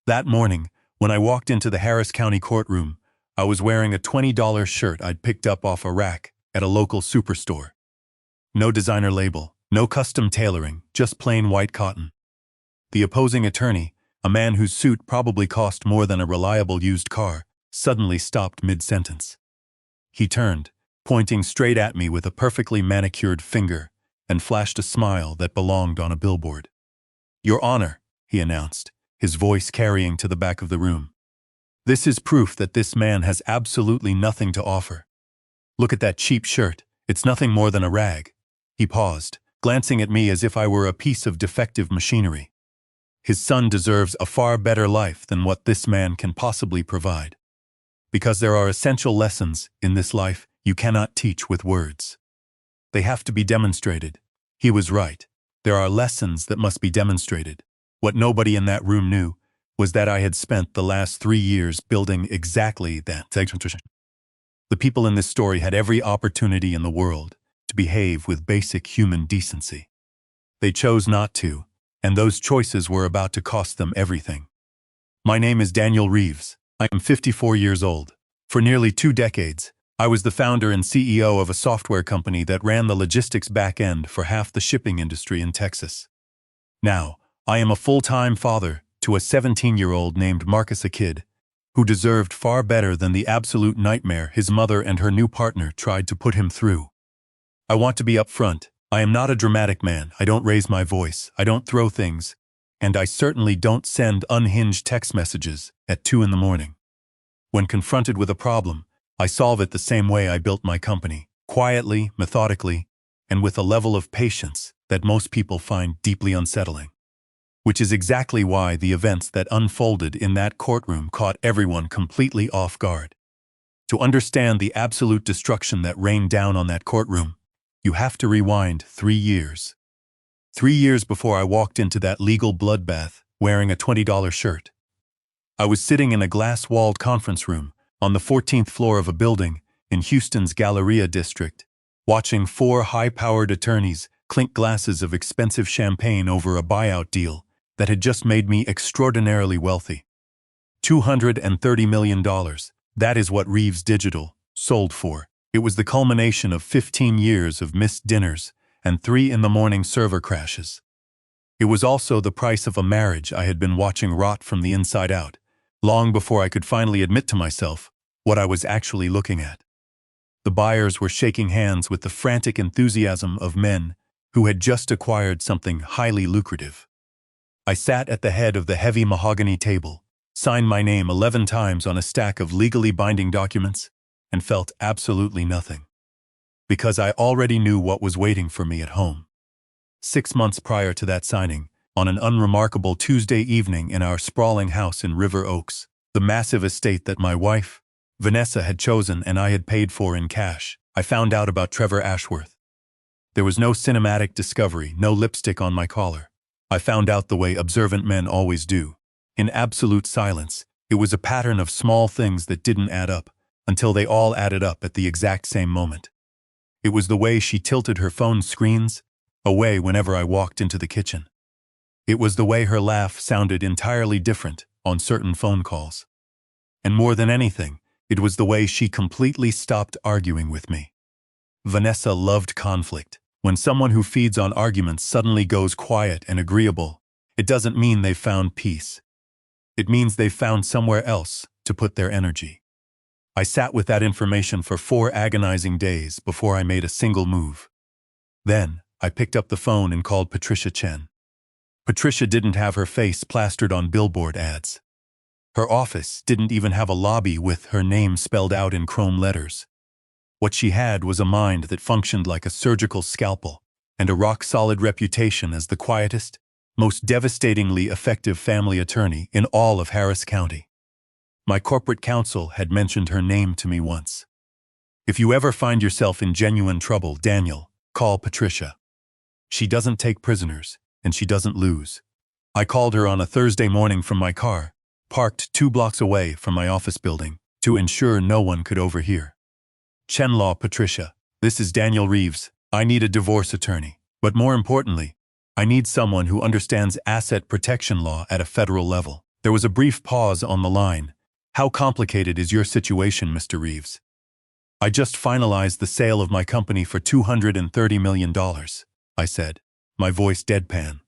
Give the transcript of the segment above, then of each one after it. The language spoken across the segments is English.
That morning, when I walked into the Harris County courtroom, I was wearing a $20 shirt I'd picked up off a rack at a local superstore. No designer label, no custom tailoring, just plain white cotton. The opposing attorney, a man whose suit probably cost more than a reliable used car, suddenly stopped mid-sentence. He turned, pointing straight at me with a perfectly manicured finger, and flashed a smile that belonged on a billboard. "Your Honor," he announced, his voice carrying to the back of the room. "This is proof that this man has absolutely nothing to offer. Look at that cheap shirt, it's nothing more than a rag." He paused, glancing at me as if I were a piece of defective machinery. His son deserves a far better life than what this man can possibly provide. Because there are essential lessons in this life you cannot teach with words. They have to be demonstrated. He was right. There are lessons that must be demonstrated. What nobody in that room knew was that I had spent the last 3 years building exactly that. The people in this story had every opportunity in the world to behave with basic human decency. They chose not to, and those choices were about to cost them everything. My name is Daniel Reeves. I am 54 years old. For nearly 2 decades, I was the founder and CEO of a software company that ran the logistics back end for half the shipping industry in Texas. Now, I am a full-time father to a 17-year-old named Marcus, a kid who deserved far better than the absolute nightmare his mother and her new partner tried to put him through. I want to be upfront. I am not a dramatic man. I don't raise my voice. I don't throw things. And I certainly don't send unhinged text messages at 2 in the morning. When confronted with a problem, I solve it the same way I built my company, quietly, methodically, and with a level of patience that most people find deeply unsettling. Which is exactly why the events that unfolded in that courtroom caught everyone completely off guard. To understand the absolute destruction that rained down on that courtroom, you have to rewind 3 years. 3 years before I walked into that legal bloodbath wearing a $20 shirt. I was sitting in a glass-walled conference room on the 14th floor of a building in Houston's Galleria district, watching 4 high-powered attorneys clink glasses of expensive champagne over a buyout deal that had just made me extraordinarily wealthy. $230 million. That is what Reeves Digital sold for. It was the culmination of 15 years of missed dinners and 3 in the morning server crashes. It was also the price of a marriage I had been watching rot from the inside out, long before I could finally admit to myself what I was actually looking at. The buyers were shaking hands with the frantic enthusiasm of men who had just acquired something highly lucrative. I sat at the head of the heavy mahogany table, signed my name 11 times on a stack of legally binding documents, and felt absolutely nothing. Because I already knew what was waiting for me at home. 6 months prior to that signing, on an unremarkable Tuesday evening in our sprawling house in River Oaks, the massive estate that my wife, Vanessa, had chosen and I had paid for in cash, I found out about Trevor Ashworth. There was no cinematic discovery, no lipstick on my collar. I found out the way observant men always do. In absolute silence, it was a pattern of small things that didn't add up, until they all added up at the exact same moment. It was the way she tilted her phone screens away whenever I walked into the kitchen. It was the way her laugh sounded entirely different on certain phone calls. And more than anything, it was the way she completely stopped arguing with me. Vanessa loved conflict. When someone who feeds on arguments suddenly goes quiet and agreeable, it doesn't mean they've found peace. It means they've found somewhere else to put their energy. I sat with that information for 4 agonizing days before I made a single move. Then, I picked up the phone and called Patricia Chen. Patricia didn't have her face plastered on billboard ads. Her office didn't even have a lobby with her name spelled out in chrome letters. What she had was a mind that functioned like a surgical scalpel and a rock-solid reputation as the quietest, most devastatingly effective family attorney in all of Harris County. My corporate counsel had mentioned her name to me once. If you ever find yourself in genuine trouble, Daniel, call Patricia. She doesn't take prisoners, and she doesn't lose. I called her on a Thursday morning from my car, parked 2 blocks away from my office building, to ensure no one could overhear. Chen Law, Patricia, this is Daniel Reeves. I need a divorce attorney, but more importantly, I need someone who understands asset protection law at a federal level. There was a brief pause on the line. How complicated is your situation, Mr. Reeves? I just finalized the sale of my company for $230 million, I said, my voice deadpan.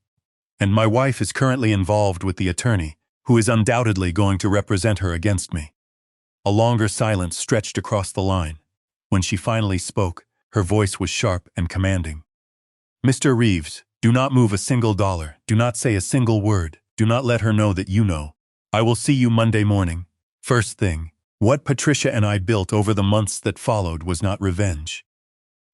And my wife is currently involved with the attorney, who is undoubtedly going to represent her against me. A longer silence stretched across the line. When she finally spoke, her voice was sharp and commanding. Mr. Reeves, do not move a single dollar, do not say a single word, do not let her know that you know. I will see you Monday morning. First thing, what Patricia and I built over the months that followed was not revenge.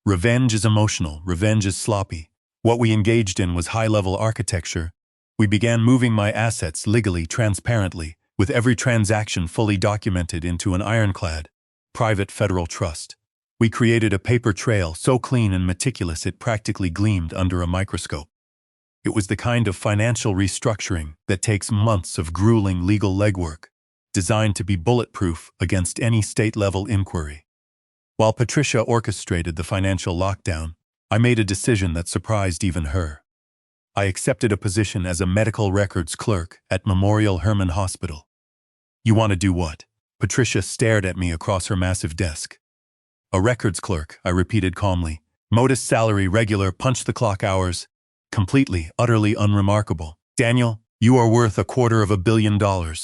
Revenge is emotional, revenge is sloppy. What we engaged in was high-level architecture. We began moving my assets legally, transparently, with every transaction fully documented into an ironclad, private federal trust. We created a paper trail so clean and meticulous it practically gleamed under a microscope. It was the kind of financial restructuring that takes months of grueling legal legwork, designed to be bulletproof against any state-level inquiry. While Patricia orchestrated the financial lockdown, I made a decision that surprised even her. I accepted a position as a medical records clerk at Memorial Hermann Hospital. You want to do what? Patricia stared at me across her massive desk. A records clerk, I repeated calmly. Modest salary, regular, punch-the-clock hours. Completely, utterly unremarkable. Daniel, you are worth $250 million.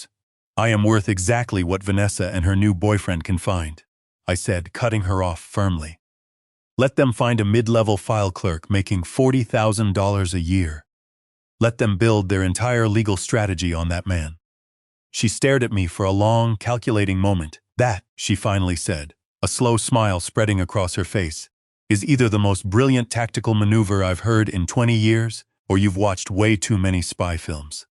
I am worth exactly what Vanessa and her new boyfriend can find, I said, cutting her off firmly. Let them find a mid-level file clerk making $40,000 a year. Let them build their entire legal strategy on that man. She stared at me for a long, calculating moment. That, she finally said, a slow smile spreading across her face, is either the most brilliant tactical maneuver I've heard in 20 years, or you've watched way too many spy films.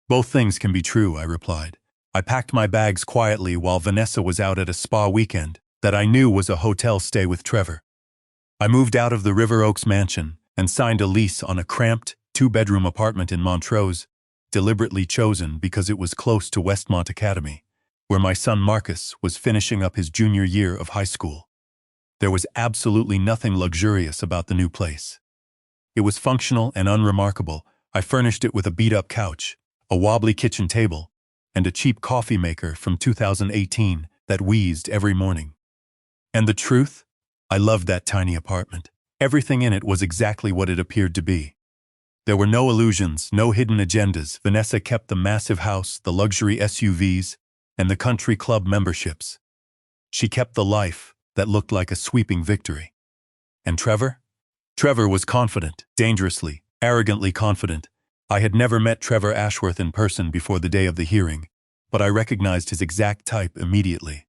Both things can be true, I replied. I packed my bags quietly while Vanessa was out at a spa weekend that I knew was a hotel stay with Trevor. I moved out of the River Oaks mansion and signed a lease on a cramped, two-bedroom apartment in Montrose, deliberately chosen because it was close to Westmont Academy, where my son Marcus was finishing up his junior year of high school. There was absolutely nothing luxurious about the new place. It was functional and unremarkable. I furnished it with a beat-up couch, a wobbly kitchen table, and a cheap coffee maker from 2018 that wheezed every morning. And the truth? I loved that tiny apartment. Everything in it was exactly what it appeared to be. There were no illusions, no hidden agendas. Vanessa kept the massive house, the luxury SUVs, and the country club memberships. She kept the life that looked like a sweeping victory. And Trevor? Trevor was confident, dangerously, arrogantly confident. I had never met Trevor Ashworth in person before the day of the hearing, but I recognized his exact type immediately.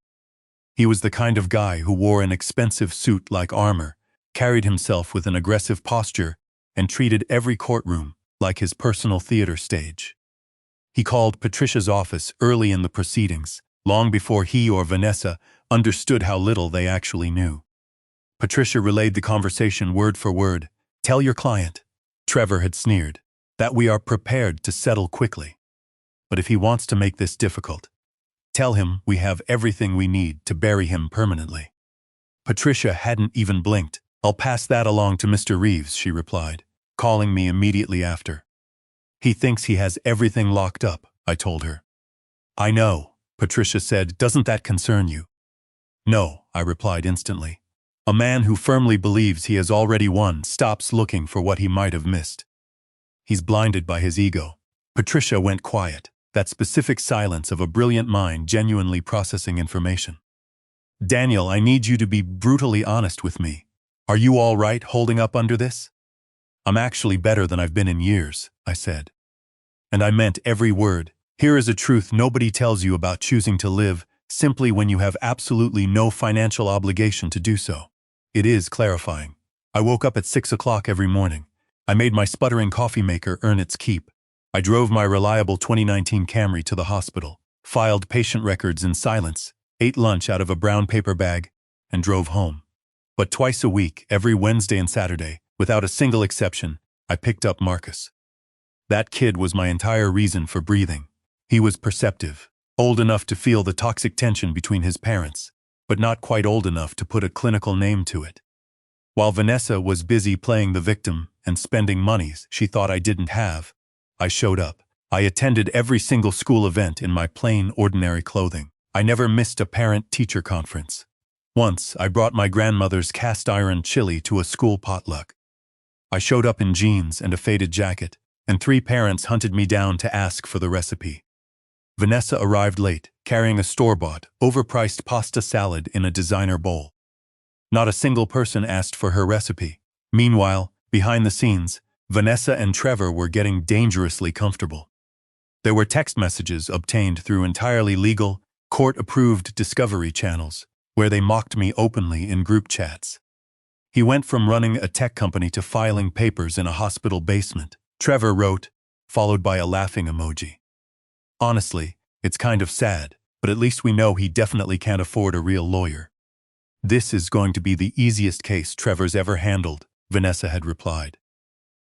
He was the kind of guy who wore an expensive suit like armor, carried himself with an aggressive posture, and treated every courtroom like his personal theater stage. He called Patricia's office early in the proceedings, long before he or Vanessa understood how little they actually knew. Patricia relayed the conversation word for word. Tell your client, Trevor had sneered, that we are prepared to settle quickly. But if he wants to make this difficult, tell him we have everything we need to bury him permanently. Patricia hadn't even blinked. I'll pass that along to Mr. Reeves, she replied, calling me immediately after. He thinks he has everything locked up, I told her. I know, Patricia said. Doesn't that concern you? No, I replied instantly. A man who firmly believes he has already won stops looking for what he might have missed. He's blinded by his ego. Patricia went quiet, that specific silence of a brilliant mind genuinely processing information. Daniel, I need you to be brutally honest with me. Are you all right holding up under this? I'm actually better than I've been in years, I said. And I meant every word. Here is a truth nobody tells you about choosing to live simply when you have absolutely no financial obligation to do so. It is clarifying. I woke up at 6 o'clock every morning. I made my sputtering coffee maker earn its keep. I drove my reliable 2019 Camry to the hospital, filed patient records in silence, ate lunch out of a brown paper bag, and drove home. But twice a week, every Wednesday and Saturday, without a single exception, I picked up Marcus. That kid was my entire reason for breathing. He was perceptive, old enough to feel the toxic tension between his parents, but not quite old enough to put a clinical name to it. While Vanessa was busy playing the victim and spending monies she thought I didn't have, I showed up. I attended every single school event in my plain, ordinary clothing. I never missed a parent-teacher conference. Once, I brought my grandmother's cast-iron chili to a school potluck. I showed up in jeans and a faded jacket, and 3 parents hunted me down to ask for the recipe. Vanessa arrived late, carrying a store-bought, overpriced pasta salad in a designer bowl. Not a single person asked for her recipe. Meanwhile, behind the scenes, Vanessa and Trevor were getting dangerously comfortable. There were text messages obtained through entirely legal, court-approved discovery channels, where they mocked me openly in group chats. He went from running a tech company to filing papers in a hospital basement, Trevor wrote, followed by a laughing emoji. Honestly, it's kind of sad, but at least we know he definitely can't afford a real lawyer. This is going to be the easiest case Trevor's ever handled, Vanessa had replied.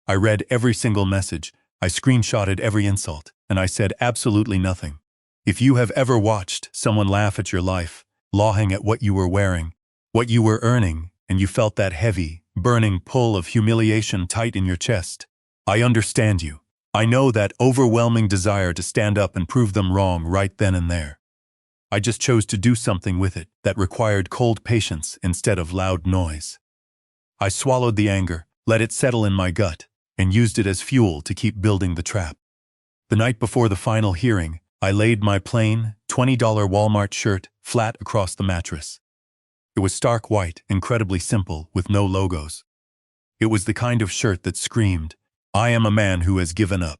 I read every single message, I screenshotted every insult, and I said absolutely nothing. If you have ever watched someone laugh at your life, laughing at what you were wearing, what you were earning, and you felt that heavy, burning pull of humiliation tight in your chest, I understand you. I know that overwhelming desire to stand up and prove them wrong right then and there. I just chose to do something with it that required cold patience instead of loud noise. I swallowed the anger, let it settle in my gut, and used it as fuel to keep building the trap. The night before the final hearing, I laid my plain, $20 Walmart shirt flat across the mattress. It was stark white, incredibly simple, with no logos. It was the kind of shirt that screamed, "I am a man who has given up."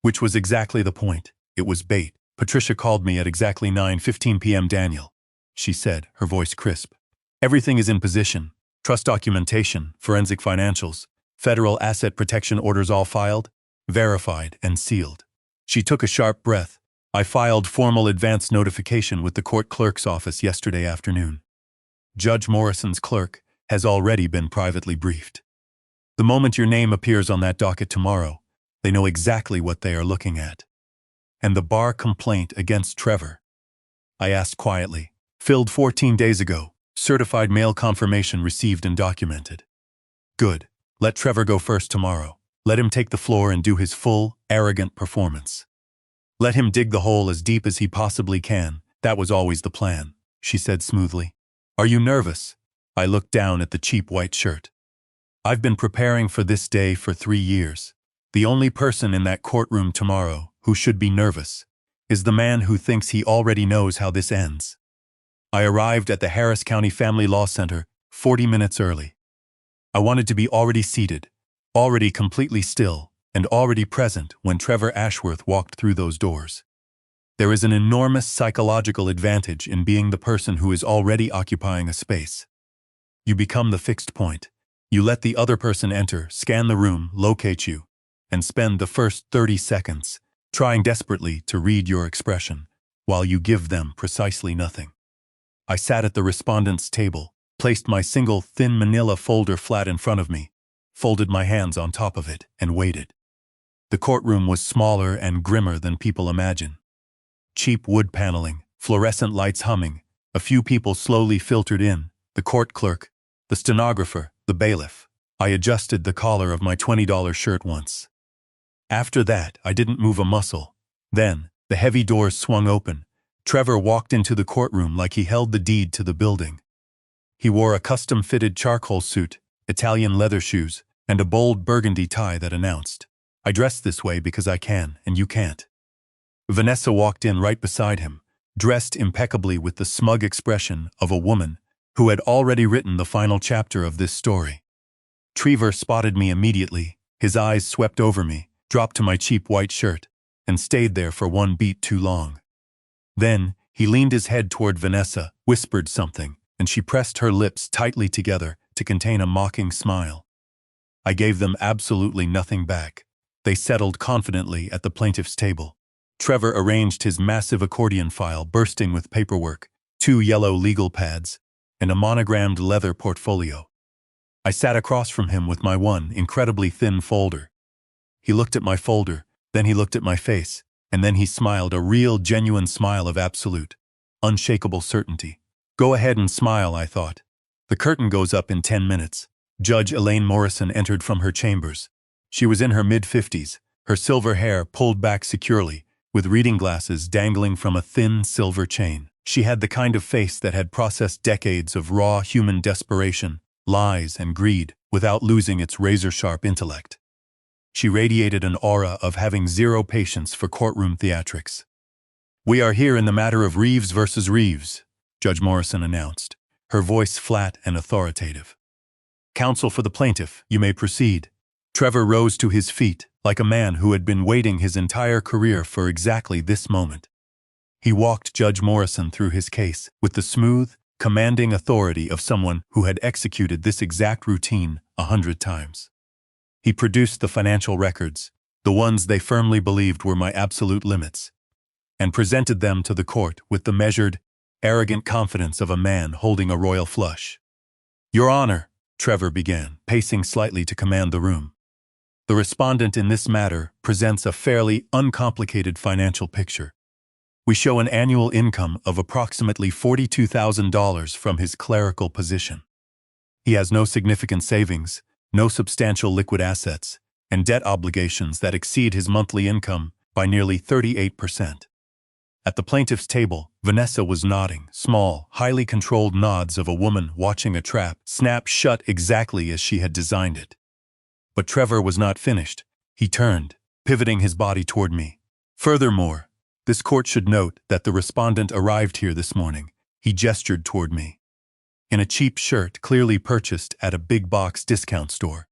Which was exactly the point. It was bait. Patricia called me at exactly 9:15 p.m. "Daniel," she said, her voice crisp. "Everything is in position. Trust documentation, forensic financials, federal asset protection orders all filed, verified, and sealed." She took a sharp breath. "I filed formal advance notification with the court clerk's office yesterday afternoon. Judge Morrison's clerk has already been privately briefed. The moment your name appears on that docket tomorrow, they know exactly what they are looking at." "And the bar complaint against Trevor?" I asked quietly. "Filled 14 days ago. Certified mail confirmation received and documented." "Good. Let Trevor go first tomorrow. Let him take the floor and do his full, arrogant performance. Let him dig the hole as deep as he possibly can. That was always the plan," she said smoothly. "Are you nervous?" I looked down at the cheap white shirt. "I've been preparing for this day for 3 years. The only person in that courtroom tomorrow who should be nervous is the man who thinks he already knows how this ends." I arrived at the Harris County Family Law Center 40 minutes early. I wanted to be already seated, already completely still, and already present when Trevor Ashworth walked through those doors. There is an enormous psychological advantage in being the person who is already occupying a space. You become the fixed point. You let the other person enter, scan the room, locate you, and spend the first 30 seconds trying desperately to read your expression, while you give them precisely nothing. I sat at the respondent's table, placed my single thin manila folder flat in front of me, folded my hands on top of it, and waited. The courtroom was smaller and grimmer than people imagine. Cheap wood paneling, fluorescent lights humming, a few people slowly filtered in, the court clerk, the stenographer, the bailiff. I adjusted the collar of my $20 shirt once. After that, I didn't move a muscle. Then, the heavy doors swung open. Trevor walked into the courtroom like he held the deed to the building. He wore a custom-fitted charcoal suit, Italian leather shoes, and a bold burgundy tie that announced, "I dress this way because I can, and you can't." Vanessa walked in right beside him, dressed impeccably with the smug expression of a woman who had already written the final chapter of this story. Trevor spotted me immediately. His eyes swept over me, dropped to my cheap white shirt, and stayed there for one beat too long. Then, he leaned his head toward Vanessa, whispered something, and she pressed her lips tightly together to contain a mocking smile. I gave them absolutely nothing back. They settled confidently at the plaintiff's table. Trevor arranged his massive accordion file bursting with paperwork, 2 yellow legal pads, and a monogrammed leather portfolio. I sat across from him with my one incredibly thin folder. He looked at my folder, then he looked at my face, and then he smiled, a real, genuine smile of absolute, unshakable certainty. Go ahead and smile, I thought. The curtain goes up in 10 minutes. Judge Elaine Morrison entered from her chambers. She was in her mid-50s, her silver hair pulled back securely, with reading glasses dangling from a thin silver chain. She had the kind of face that had processed decades of raw human desperation, lies, and greed without losing its razor-sharp intellect. She radiated an aura of having zero patience for courtroom theatrics. "We are here in the matter of Reeves versus Reeves," Judge Morrison announced, her voice flat and authoritative. "Counsel for the plaintiff, you may proceed." Trevor rose to his feet, like a man who had been waiting his entire career for exactly this moment. He walked Judge Morrison through his case with the smooth, commanding authority of someone who had executed this exact routine 100 times. He produced the financial records, the ones they firmly believed were my absolute limits, and presented them to the court with the measured, arrogant confidence of a man holding a royal flush. "Your Honor," Trevor began, pacing slightly to command the room. "The respondent in this matter presents a fairly uncomplicated financial picture. We show an annual income of approximately $42,000 from his clerical position. He has no significant savings, no substantial liquid assets, and debt obligations that exceed his monthly income by nearly 38%. At the plaintiff's table, Vanessa was nodding, small, highly controlled nods of a woman watching a trap snap shut exactly as she had designed it. But Trevor was not finished. He turned, pivoting his body toward me. "Furthermore, this court should note that the respondent arrived here this morning," he gestured toward me, "in a cheap shirt clearly purchased at a big-box discount store.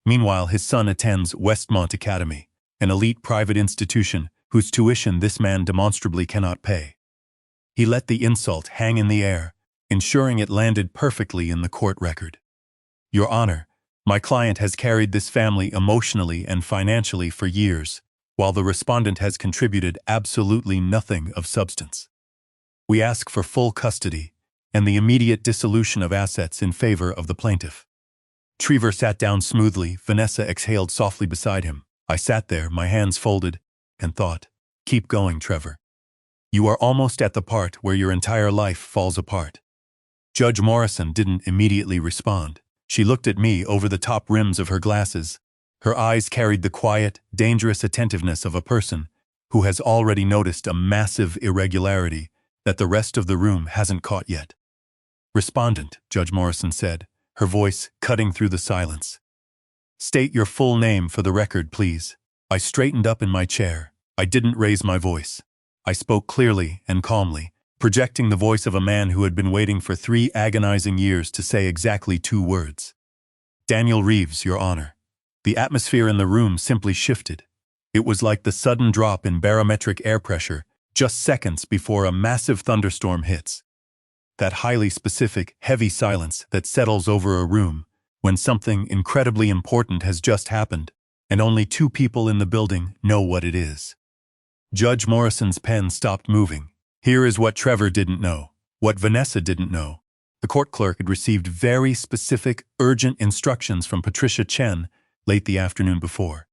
Meanwhile, his son attends Westmont Academy, an elite private institution whose tuition this man demonstrably cannot pay." He let the insult hang in the air, ensuring it landed perfectly in the court record. "Your Honor, my client has carried this family emotionally and financially for years, while the respondent has contributed absolutely nothing of substance. We ask for full custody and the immediate dissolution of assets in favor of the plaintiff." Trevor sat down smoothly. Vanessa exhaled softly beside him. I sat there, my hands folded, and thought, "Keep going, Trevor. You are almost at the part where your entire life falls apart." Judge Morrison didn't immediately respond. She looked at me over the top rims of her glasses. Her eyes carried the quiet, dangerous attentiveness of a person who has already noticed a massive irregularity that the rest of the room hasn't caught yet. "Respondent," Judge Morrison said, her voice cutting through the silence. "State your full name for the record, please." I straightened up in my chair. I didn't raise my voice. I spoke clearly and calmly, projecting the voice of a man who had been waiting for 3 agonizing years to say exactly 2 words. "Daniel Reeves, Your Honor." The atmosphere in the room simply shifted. It was like the sudden drop in barometric air pressure just seconds before a massive thunderstorm hits. That highly specific, heavy silence that settles over a room when something incredibly important has just happened, and only 2 people in the building know what it is. Judge Morrison's pen stopped moving. Here is what Trevor didn't know, what Vanessa didn't know. The court clerk had received very specific, urgent instructions from Patricia Chen late the afternoon before.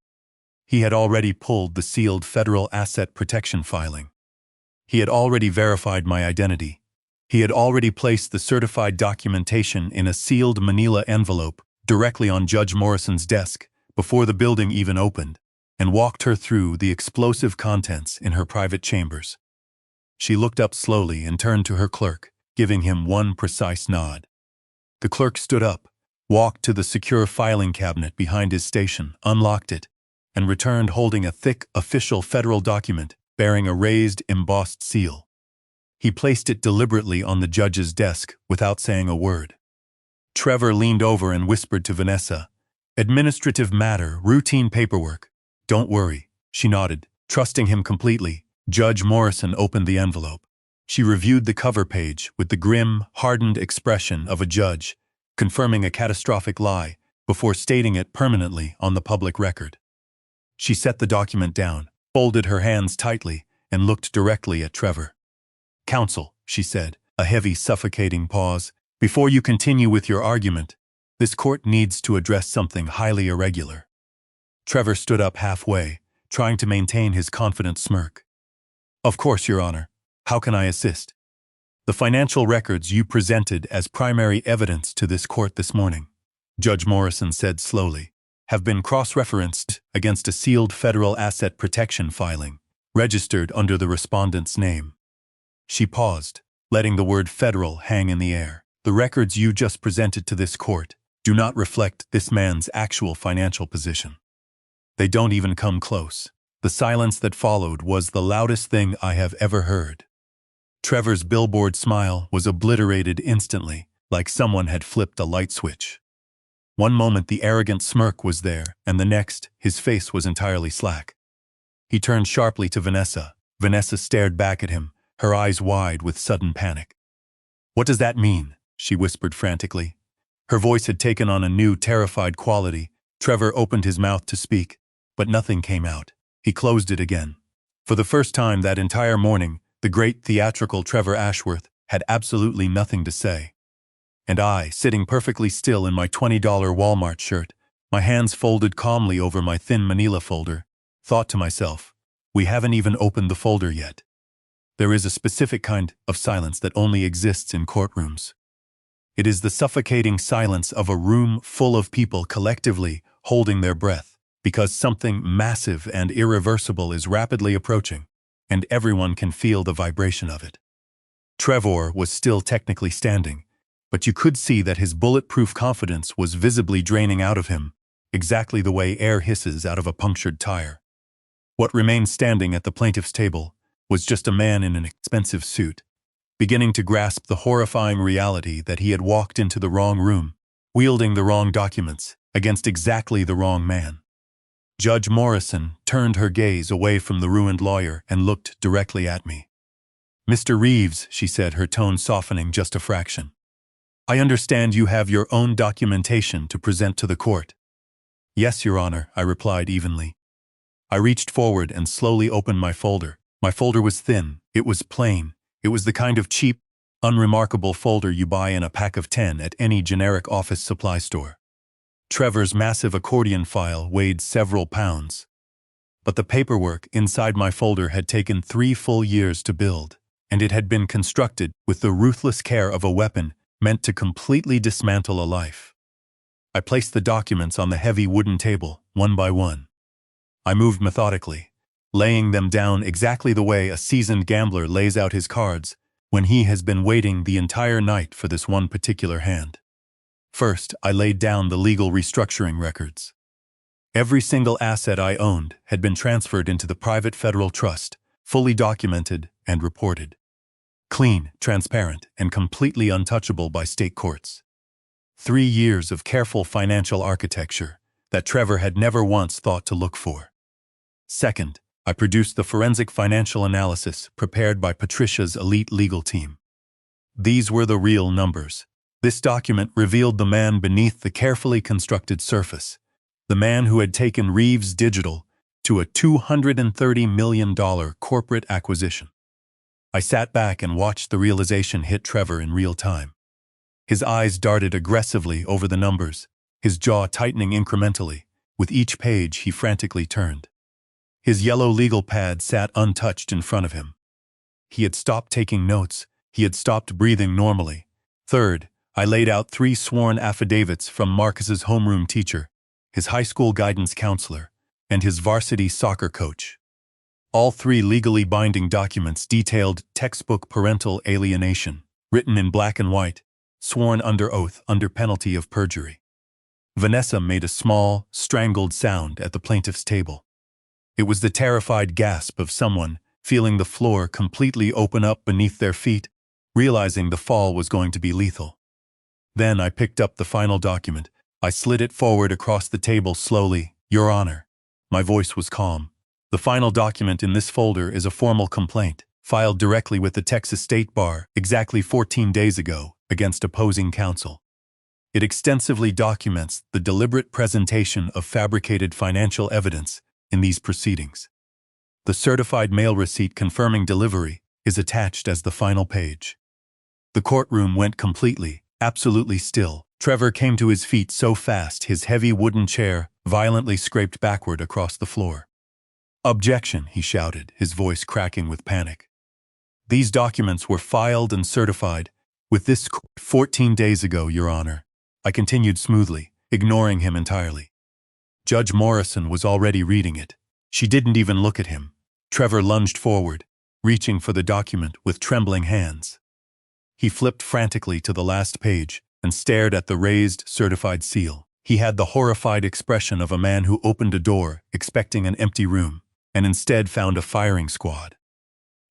He had already pulled the sealed federal asset protection filing. He had already verified my identity. He had already placed the certified documentation in a sealed manila envelope directly on Judge Morrison's desk before the building even opened, and walked her through the explosive contents in her private chambers. She looked up slowly and turned to her clerk, giving him one precise nod. The clerk stood up, walked to the secure filing cabinet behind his station, unlocked it, and returned holding a thick, official federal document bearing a raised, embossed seal. He placed it deliberately on the judge's desk without saying a word. Trevor leaned over and whispered to Vanessa, "Administrative matter, routine paperwork." "Don't worry," she nodded, trusting him completely. Judge Morrison opened the envelope. She reviewed the cover page with the grim, hardened expression of a judge, confirming a catastrophic lie before stating it permanently on the public record. She set the document down, folded her hands tightly, and looked directly at Trevor. "Counsel," she said, a heavy, suffocating pause, "before you continue with your argument, this court needs to address something highly irregular." Trevor stood up halfway, trying to maintain his confident smirk. "Of course, Your Honor. How can I assist?" "The financial records you presented as primary evidence to this court this morning," Judge Morrison said slowly. have been cross-referenced against a sealed federal asset protection filing, registered under the respondent's name. She paused, letting the word federal hang in the air. The records you just presented to this court do not reflect this man's actual financial position. They don't even come close. The silence that followed was the loudest thing I have ever heard. Trevor's billboard smile was obliterated instantly, like someone had flipped a light switch. One moment the arrogant smirk was there, and the next, his face was entirely slack. He turned sharply to Vanessa. Vanessa stared back at him, her eyes wide with sudden panic. "What does that mean?" she whispered frantically. Her voice had taken on a new, terrified quality. Trevor opened his mouth to speak, but nothing came out. He closed it again. For the first time that entire morning, the great theatrical Trevor Ashworth had absolutely nothing to say. And I, sitting perfectly still in my $20 Walmart shirt, my hands folded calmly over my thin manila folder, thought to myself, we haven't even opened the folder yet. There is a specific kind of silence that only exists in courtrooms. It is the suffocating silence of a room full of people collectively holding their breath, because something massive and irreversible is rapidly approaching, and everyone can feel the vibration of it. Trevor was still technically standing, but you could see that his bulletproof confidence was visibly draining out of him, exactly the way air hisses out of a punctured tire. What remained standing at the plaintiff's table was just a man in an expensive suit, beginning to grasp the horrifying reality that he had walked into the wrong room, wielding the wrong documents, against exactly the wrong man. Judge Morrison turned her gaze away from the ruined lawyer and looked directly at me. "Mr. Reeves," she said, her tone softening just a fraction. "I understand you have your own documentation to present to the court." "Yes, Your Honor," I replied evenly. I reached forward and slowly opened my folder. My folder was thin, it was plain, it was the kind of cheap, unremarkable folder you buy in a pack of 10 at any generic office supply store. Trevor's massive accordion file weighed several pounds. But the paperwork inside my folder had taken 3 full years to build, and it had been constructed with the ruthless care of a weapon meant to completely dismantle a life. I placed the documents on the heavy wooden table, one by one. I moved methodically, laying them down exactly the way a seasoned gambler lays out his cards when he has been waiting the entire night for this one particular hand. First, I laid down the legal restructuring records. Every single asset I owned had been transferred into the private federal trust, fully documented and reported. Clean, transparent, and completely untouchable by state courts. 3 years of careful financial architecture that Trevor had never once thought to look for. Second, I produced the forensic financial analysis prepared by Patricia's elite legal team. These were the real numbers. This document revealed the man beneath the carefully constructed surface, the man who had taken Reeves Digital to a $230 million corporate acquisition. I sat back and watched the realization hit Trevor in real time. His eyes darted aggressively over the numbers, his jaw tightening incrementally. With each page he frantically turned. His yellow legal pad sat untouched in front of him. He had stopped taking notes. He had stopped breathing normally. Third, I laid out 3 sworn affidavits from Marcus's homeroom teacher, his high school guidance counselor, and his varsity soccer coach. All 3 legally binding documents detailed textbook parental alienation, written in black and white, sworn under oath under penalty of perjury. Vanessa made a small, strangled sound at the plaintiff's table. It was the terrified gasp of someone feeling the floor completely open up beneath their feet, realizing the fall was going to be lethal. Then I picked up the final document. I slid it forward across the table slowly. "Your Honor." My voice was calm. "The final document in this folder is a formal complaint, filed directly with the Texas State Bar exactly 14 days ago against opposing counsel. It extensively documents the deliberate presentation of fabricated financial evidence in these proceedings. The certified mail receipt confirming delivery is attached as the final page." The courtroom went completely, absolutely still. Trevor came to his feet so fast his heavy wooden chair violently scraped backward across the floor. "Objection," he shouted, his voice cracking with panic. "These documents were filed and certified with this court 14 days ago, Your Honor." I continued smoothly, ignoring him entirely. Judge Morrison was already reading it. She didn't even look at him. Trevor lunged forward, reaching for the document with trembling hands. He flipped frantically to the last page and stared at the raised, certified seal. He had the horrified expression of a man who opened a door expecting an empty room and instead found a firing squad.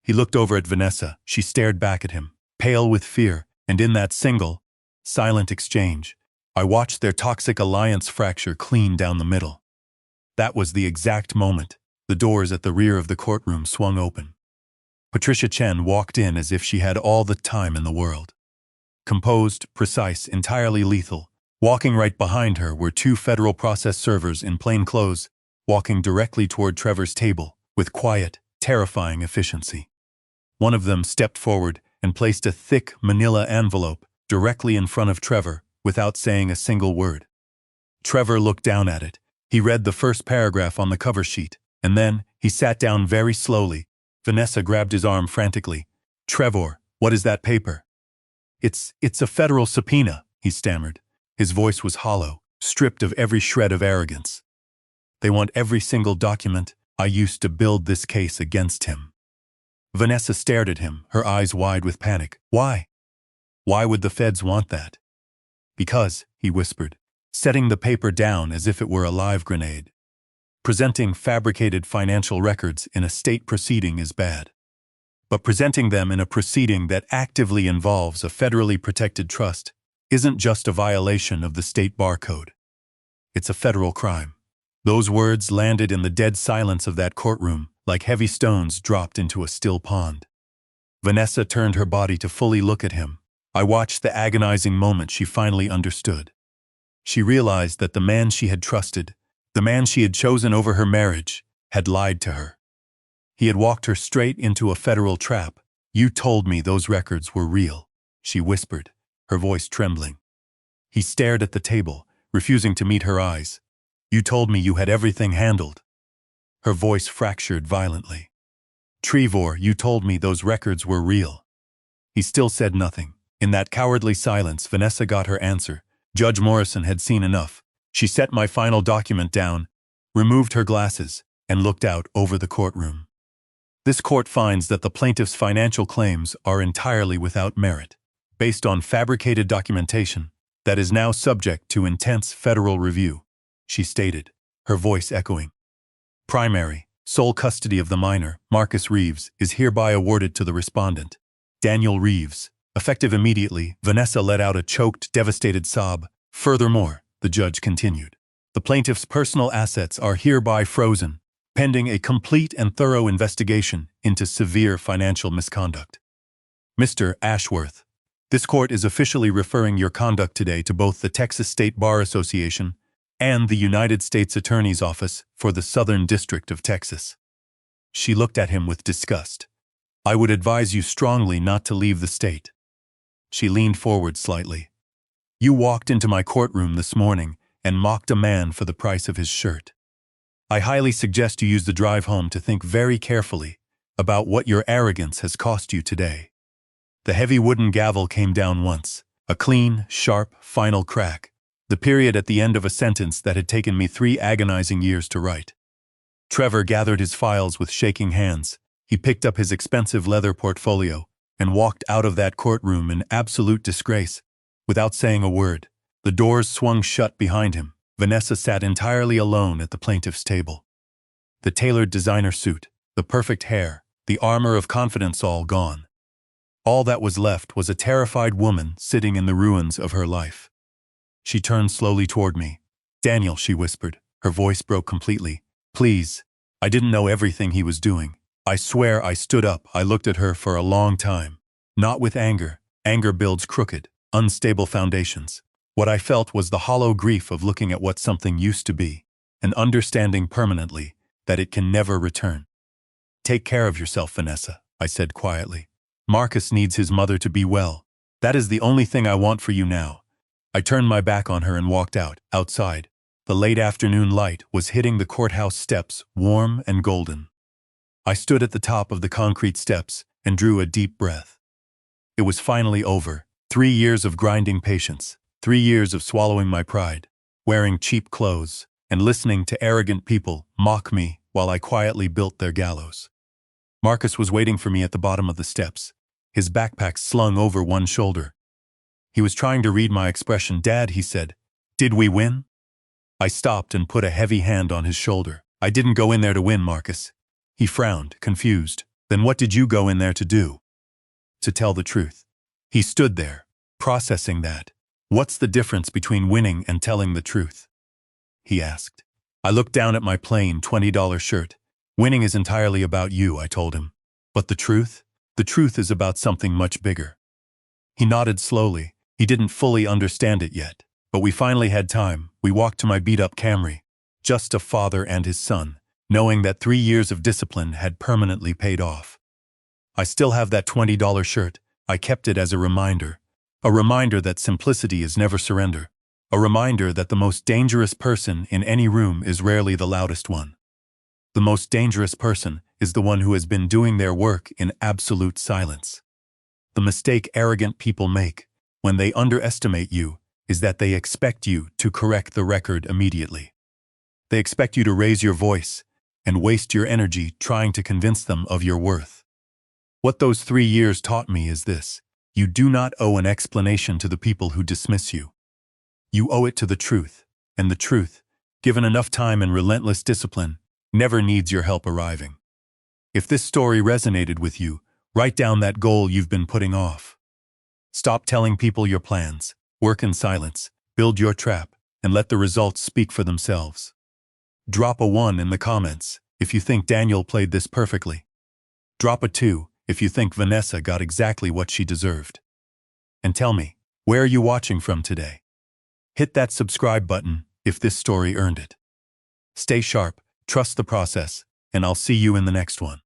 He looked over at Vanessa. She stared back at him, pale with fear, and in that single, silent exchange, I watched their toxic alliance fracture clean down the middle. That was the exact moment the doors at the rear of the courtroom swung open. Patricia Chen walked in as if she had all the time in the world. Composed, precise, entirely lethal. Walking right behind her were two federal process servers in plain clothes, walking directly toward Trevor's table with quiet, terrifying efficiency. One of them stepped forward and placed a thick manila envelope directly in front of Trevor without saying a single word. Trevor looked down at it. He read the first paragraph on the cover sheet, and then he sat down very slowly. Vanessa grabbed his arm frantically. "Trevor, what is that paper?" It's a federal subpoena," he stammered. His voice was hollow, stripped of every shred of arrogance. "They want every single document I used to build this case against him." Vanessa stared at him, her eyes wide with panic. "Why? Why would the feds want that?" "Because," he whispered, setting the paper down as if it were a live grenade. "Presenting fabricated financial records in a state proceeding is bad. But presenting them in a proceeding that actively involves a federally protected trust isn't just a violation of the state bar code. It's a federal crime." Those words landed in the dead silence of that courtroom like heavy stones dropped into a still pond. Vanessa turned her body to fully look at him. I watched the agonizing moment she finally understood. She realized that the man she had trusted, the man she had chosen over her marriage, had lied to her. He had walked her straight into a federal trap. "You told me those records were real," she whispered, her voice trembling. He stared at the table, refusing to meet her eyes. "You told me you had everything handled." Her voice fractured violently. "Trevor, you told me those records were real." He still said nothing. In that cowardly silence, Vanessa got her answer. Judge Morrison had seen enough. She set my final document down, removed her glasses, and looked out over the courtroom. "This court finds that the plaintiff's financial claims are entirely without merit, based on fabricated documentation that is now subject to intense federal review," she stated, her voice echoing. "Primary, sole custody of the minor, Marcus Reeves, is hereby awarded to the respondent, Daniel Reeves." Effective immediately, Vanessa let out a choked, devastated sob. "Furthermore," the judge continued, "the plaintiff's personal assets are hereby frozen, pending a complete and thorough investigation into severe financial misconduct. Mr. Ashworth, this court is officially referring your conduct today to both the Texas State Bar Association and the United States Attorney's Office for the Southern District of Texas." She looked at him with disgust. "I would advise you strongly not to leave the state." She leaned forward slightly. "You walked into my courtroom this morning and mocked a man for the price of his shirt. I highly suggest you use the drive home to think very carefully about what your arrogance has cost you today." The heavy wooden gavel came down once, a clean, sharp, final crack, the period at the end of a sentence that had taken me 3 agonizing years to write. Trevor gathered his files with shaking hands. He picked up his expensive leather portfolio and walked out of that courtroom in absolute disgrace, without saying a word. The doors swung shut behind him. Vanessa sat entirely alone at the plaintiff's table. The tailored designer suit, the perfect hair, the armor of confidence all gone. All that was left was a terrified woman sitting in the ruins of her life. She turned slowly toward me. "Daniel," she whispered. Her voice broke completely. "Please, I didn't know everything he was doing. I swear." I stood up. I looked at her for a long time. Not with anger. Anger builds crooked, unstable foundations. What I felt was the hollow grief of looking at what something used to be, and understanding permanently that it can never return. "Take care of yourself, Vanessa," I said quietly. "Marcus needs his mother to be well. That is the only thing I want for you now." I turned my back on her and walked out. Outside, the late afternoon light was hitting the courthouse steps, warm and golden. I stood at the top of the concrete steps and drew a deep breath. It was finally over. 3 years of grinding patience, 3 years of swallowing my pride, wearing cheap clothes, and listening to arrogant people mock me while I quietly built their gallows. Marcus was waiting for me at the bottom of the steps, his backpack slung over one shoulder. He was trying to read my expression. "Dad," he said, "did we win?" I stopped and put a heavy hand on his shoulder. "I didn't go in there to win, Marcus." He frowned, confused. "Then what did you go in there to do?" "To tell the truth." He stood there, processing that. "What's the difference between winning and telling the truth?" he asked. I looked down at my plain $20 shirt. "Winning is entirely about you," I told him. "But the truth? The truth is about something much bigger." He nodded slowly. He didn't fully understand it yet. But we finally had time. We walked to my beat-up Camry, just a father and his son, knowing that 3 years of discipline had permanently paid off. I still have that $20 shirt. I kept it as a reminder that simplicity is never surrender, a reminder that the most dangerous person in any room is rarely the loudest one. The most dangerous person is the one who has been doing their work in absolute silence. The mistake arrogant people make when they underestimate you is that they expect you to correct the record immediately. They expect you to raise your voice and waste your energy trying to convince them of your worth. What those 3 years taught me is this: you do not owe an explanation to the people who dismiss you. You owe it to the truth, and the truth, given enough time and relentless discipline, never needs your help arriving. If this story resonated with you, write down that goal you've been putting off. Stop telling people your plans, work in silence, build your trap, and let the results speak for themselves. Drop a 1 in the comments if you think Daniel played this perfectly. Drop a 2 if you think Vanessa got exactly what she deserved. And tell me, where are you watching from today? Hit that subscribe button if this story earned it. Stay sharp, trust the process, and I'll see you in the next one.